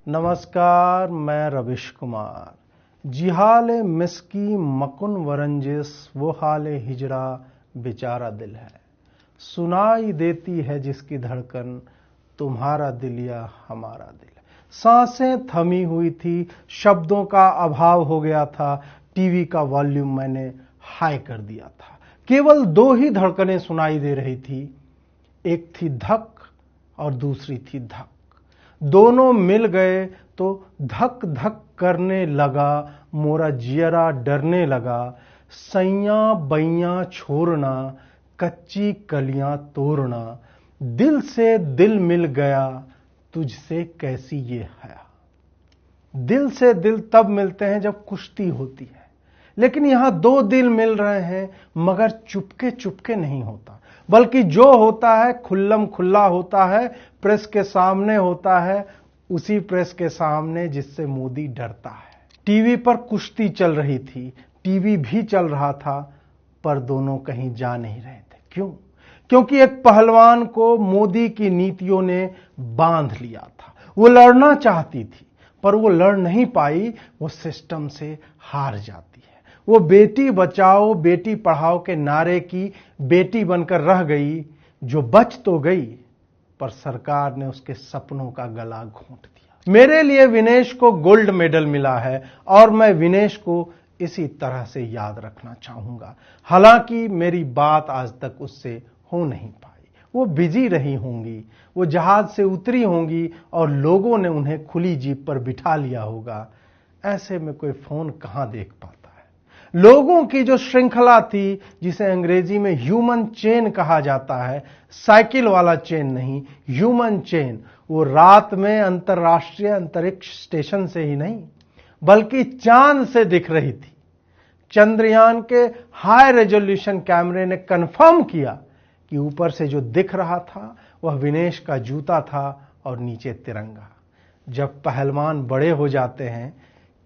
नमस्कार, मैं रविश कुमार। जिहाले मिस्की मकुन वरंजिस वो हाले हिजरा बेचारा दिल है। सुनाई देती है जिसकी धड़कन, तुम्हारा दिल या हमारा दिल। सांसें थमी हुई थी, शब्दों का अभाव हो गया था। टीवी का वॉल्यूम मैंने हाई कर दिया था। केवल दो ही धड़कनें सुनाई दे रही थी, एक थी धक और दूसरी थी धक। दोनों मिल गए तो धक धक करने लगा, मोरा जियरा डरने लगा। सैया बैया छोड़ना, कच्ची कलियां तोड़ना, दिल से दिल मिल गया, तुझसे कैसी ये हया। दिल से दिल तब मिलते हैं जब कुश्ती होती है, लेकिन यहां दो दिल मिल रहे हैं, मगर चुपके चुपके नहीं होता, बल्कि जो होता है खुल्लम खुल्ला होता है, प्रेस के सामने होता है, उसी प्रेस के सामने जिससे मोदी डरता है। टीवी पर कुश्ती चल रही थी, टीवी भी चल रहा था, पर दोनों कहीं जा नहीं रहे थे। क्यों? क्योंकि एक पहलवान को मोदी की नीतियों ने बांध लिया था। वो लड़ना चाहती थी, पर वो लड़ नहीं पाई, वो सिस्टम से हार जाती है। वो बेटी बचाओ बेटी पढ़ाओ के नारे की बेटी बनकर रह गई, जो बच तो गई, पर सरकार ने उसके सपनों का गला घोंट दिया। मेरे लिए विनेश को गोल्ड मेडल मिला है और मैं विनेश को इसी तरह से याद रखना चाहूंगा। हालांकि मेरी बात आज तक उससे हो नहीं पाई। वो बिजी रही होंगी, वो जहाज से उतरी होंगी और लोगों ने उन्हें खुली जीप पर बिठा लिया होगा। ऐसे में कोई फोन कहां देख पाता है। लोगों की जो श्रृंखला थी, जिसे अंग्रेजी में ह्यूमन चेन कहा जाता है, साइकिल वाला चेन नहीं, ह्यूमन चेन, वो रात में अंतर्राष्ट्रीय अंतरिक्ष स्टेशन से ही नहीं, बल्कि चांद से दिख रही थी। चंद्रयान के हाई रेजोल्यूशन कैमरे ने कंफर्म किया कि ऊपर से जो दिख रहा था वह विनेश का जूता था और नीचे तिरंगा। जब पहलवान बड़े हो जाते हैं,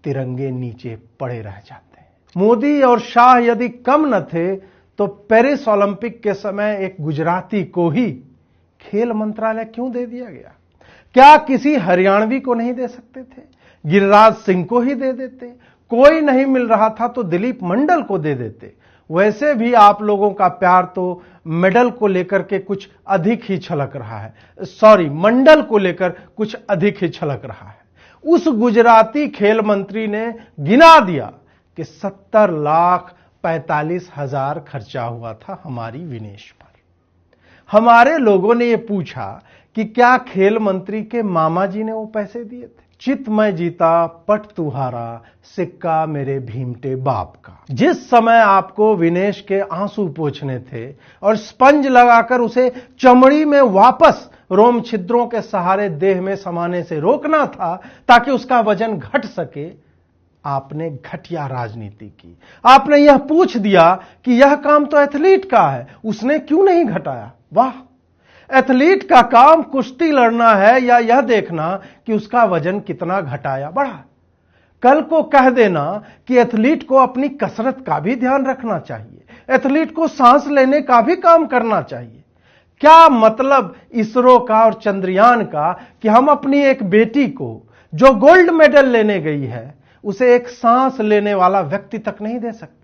तिरंगे नीचे पड़े रह जाते हैं। मोदी और शाह यदि कम न थे तो पेरिस ओलंपिक के समय एक गुजराती को ही खेल मंत्रालय क्यों दे दिया गया? क्या किसी हरियाणवी को नहीं दे सकते थे? गिरिराज सिंह को ही दे देते। कोई नहीं मिल रहा था तो दिलीप मंडल को दे देते। वैसे भी आप लोगों का प्यार तो मेडल को लेकर के कुछ अधिक ही छलक रहा है, मंडल को लेकर कुछ अधिक ही छलक रहा है। उस गुजराती खेल मंत्री ने गिना दिया कि 70,45,000 खर्चा हुआ था हमारी विनेश पर। हमारे लोगों ने यह पूछा कि क्या खेल मंत्री के मामा जी ने वो पैसे दिए थे? चित मैं जीता पट तुहारा, सिक्का मेरे भीमटे बाप का। जिस समय आपको विनेश के आंसू पोंछने थे और स्पंज लगाकर उसे चमड़ी में वापस रोम छिद्रों के सहारे देह में समाने से रोकना था ताकि उसका वजन घट सके, आपने घटिया राजनीति की। आपने यह पूछ दिया कि यह काम तो एथलीट का है, उसने क्यों नहीं घटाया? वाह! एथलीट का काम कुश्ती लड़ना है या यह देखना कि उसका वजन कितना घटाया बढ़ा। कल को कह देना कि एथलीट को अपनी कसरत का भी ध्यान रखना चाहिए, एथलीट को सांस लेने का भी काम करना चाहिए। क्या मतलब इसरो का और चंद्रयान का कि हम अपनी एक बेटी को जो गोल्ड मेडल लेने गई है, उसे एक सांस लेने वाला व्यक्ति तक नहीं दे सकते?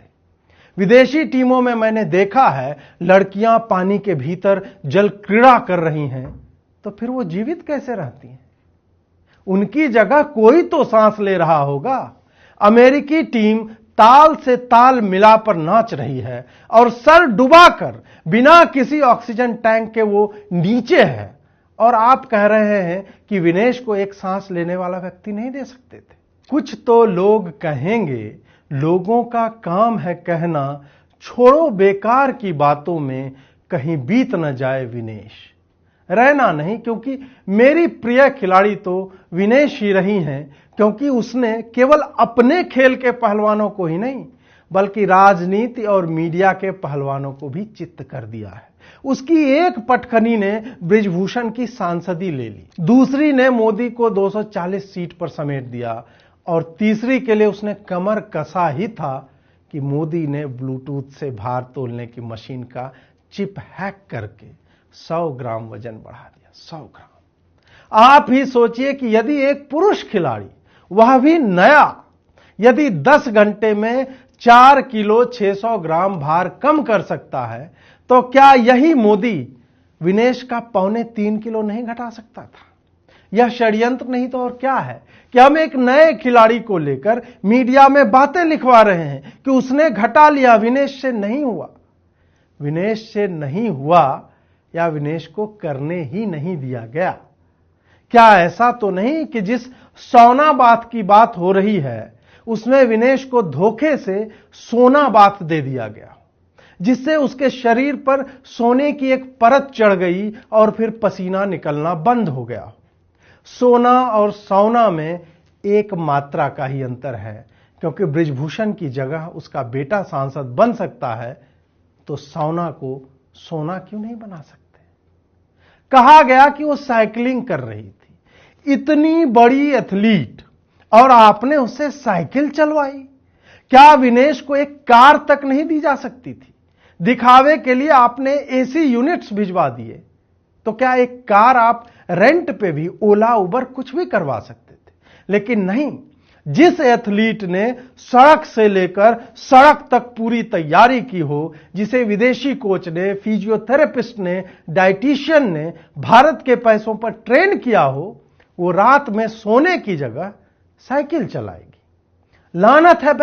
विदेशी टीमों में मैंने देखा है, लड़कियां पानी के भीतर जल क्रीड़ा कर रही हैं, तो फिर वो जीवित कैसे रहती हैं? उनकी जगह कोई तो सांस ले रहा होगा। अमेरिकी टीम ताल से ताल मिलाकर नाच रही है और सर डुबाकर बिना किसी ऑक्सीजन टैंक के वो नीचे है, और आप कह रहे हैं कि विनेश को एक सांस लेने वाला व्यक्ति नहीं दे सकते थे। कुछ तो लोग कहेंगे, लोगों का काम है कहना, छोड़ो बेकार की बातों में, कहीं बीत न जाए विनेश। रहना नहीं, क्योंकि मेरी प्रिय खिलाड़ी तो विनेश ही रही हैं, क्योंकि उसने केवल अपने खेल के पहलवानों को ही नहीं, बल्कि राजनीति और मीडिया के पहलवानों को भी चित्त कर दिया है। उसकी एक पटखनी ने बृजभूषण की सांसदी ले ली, दूसरी ने मोदी को 240 सीट पर समेट दिया, और तीसरी के लिए उसने कमर कसा ही था कि मोदी ने ब्लूटूथ से भार तोलने की मशीन का चिप हैक करके 100 ग्राम वजन बढ़ा दिया। 100 ग्राम। आप ही सोचिए कि यदि एक पुरुष खिलाड़ी, वह भी नया, यदि 10 घंटे में 4 किलो 600 ग्राम भार कम कर सकता है, तो क्या यही मोदी विनेश का 2.25 किलो नहीं घटा सकता था? यह षड्यंत्र नहीं तो और क्या है कि हम एक नए खिलाड़ी को लेकर मीडिया में बातें लिखवा रहे हैं कि उसने घटा लिया, विनेश से नहीं हुआ। विनेश से नहीं हुआ या विनेश को करने ही नहीं दिया गया? क्या ऐसा तो नहीं कि जिस सोना बात की बात हो रही है उसमें विनेश को धोखे से सोना बात दे दिया गया, जिससे उसके शरीर पर सोने की एक परत चढ़ गई और फिर पसीना निकलना बंद हो गया? सोना और सौना में एक मात्रा का ही अंतर है, क्योंकि बृजभूषण की जगह उसका बेटा सांसद बन सकता है, तो सौना को सोना क्यों नहीं बना सकते? कहा गया कि वो साइकिलिंग कर रही थी, इतनी बड़ी एथलीट, और आपने उससे साइकिल चलवाई। क्या विनेश को एक कार तक नहीं दी जा सकती थी? दिखावे के लिए आपने एसी यूनिट्स भिजवा दिए, तो क्या एक कार आप रेंट पे भी, ओला उबर कुछ भी करवा सकते थे? लेकिन नहीं, जिस एथलीट ने सड़क से लेकर सड़क तक पूरी तैयारी की हो, जिसे विदेशी कोच ने, फिजियोथेरेपिस्ट ने, डाइटिशियन ने भारत के पैसों पर ट्रेन किया हो, वो रात में सोने की जगह साइकिल चलाएगी। लानत है।